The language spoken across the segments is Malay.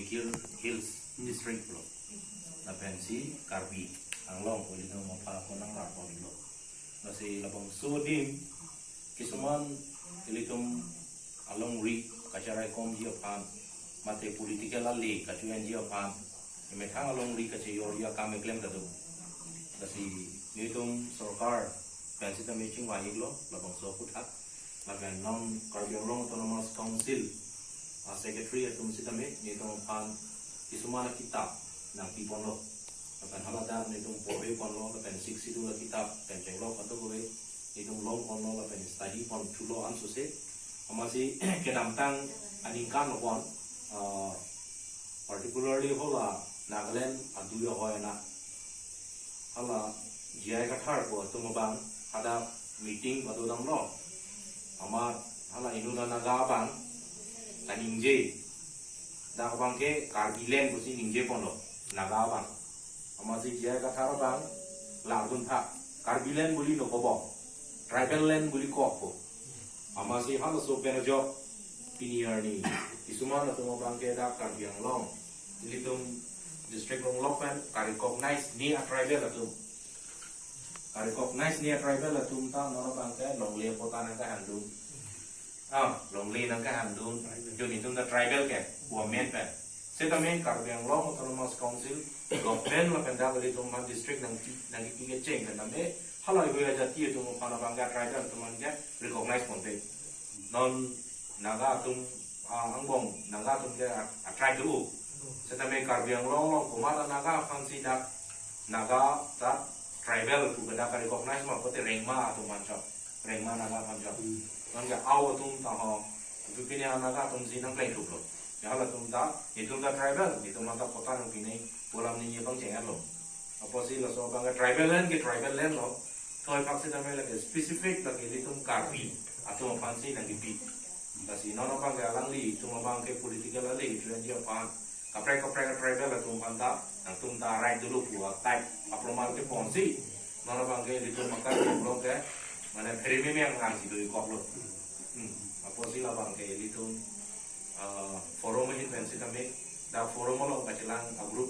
Hills District lo. Na pensi Karbi Anglong ko dito mo para ko nang rapo lo. Kasi labang sudim kisuman ilitum along ri kacarai kom dia pan mate political ali kacuan dia pan imetang along ri kace yoria kame claim tadu. Kasi nitum sarkar pensi ta meeting wa iglo labang so puthak lagan non Karbi Anglong Autonomous Council secretary atum sitame nitum pan kisumana kitab nang piponlo akan haladan nitum pobe ponlo akan siksi tu kitab dan cenglo atau kowe nitum long ponlo akan study pon chulo an suse amasi kenamtang aningkan pon particularly hola Nagaland aduya hoyana hala jai kathar ko tumabang ada meeting badodang lo amar hala inuna naga bang kaningje dak bang ke Karbilen kusi ningje pondo naga bang amasi jaya kathar bang lardun tha Karbilen buli no kobo tribal land buli ko amasi halo so benajo piniarni isuma na tumo bang ke dak Karbi Anglong ilitum district Longlopan ka recognize ni a tribal atum ka recognize ni a tribal atum ta no bang ke longle kota na ka handum longle na ka handum jo ni tum da tribal ke women pe setamen Karbi Anglong Autonomous Council government la penda bali tum ma district nang ki cheng na me halai hoya jati tum pana bangga tribal tum man ke recognize ponte non naga tum angbong naga tum ke a tribal setamen Karbi Anglong kumara naga fansi dak naga ta tribal ku benda ka recognize ma pote rengma tum mancha rengma naga mancha non ke aw tum ta ho pipinya naga tum si nang play tu lo ya hala tum ta itu da tribal itu mata kota nang pini bolam ni bang cengar lo apa sih lo so bang tribal land lo toy pak se dame lagi specific lagi itu Karbi atau fansi nang gipi kasi nono bang alang li cuma bang ke political ali itu dia pan kapre tribal atau panta nang tum ta right dulu buat type aplomal ke fonsi nono bang ke itu makan belum ke mana premi yang ngasih dulu kok lo apa sih lah bang ke itu forum ini pensi kami da forum lo kacilang a group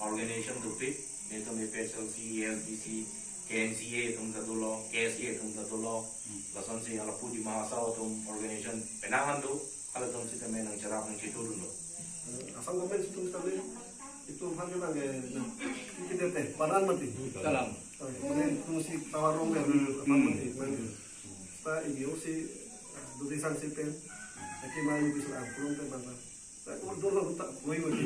organization grupi itu PSLC, LBC, KNCA tum tatulo, KSA tum tatulo, lason si ala pudi mahasiswa tum organization penangan tu kalau tum si kami nang cerap nang situ dulu. Asal komen situ tadi itu hanya nage kita teh padan mati. Kalang. Kemudian fungsi tawarong kan apa mati. Sta ibu si dua sanksi pen. Lagi malu bisa angklung kan bangsa. Saya dulu tak boleh mati.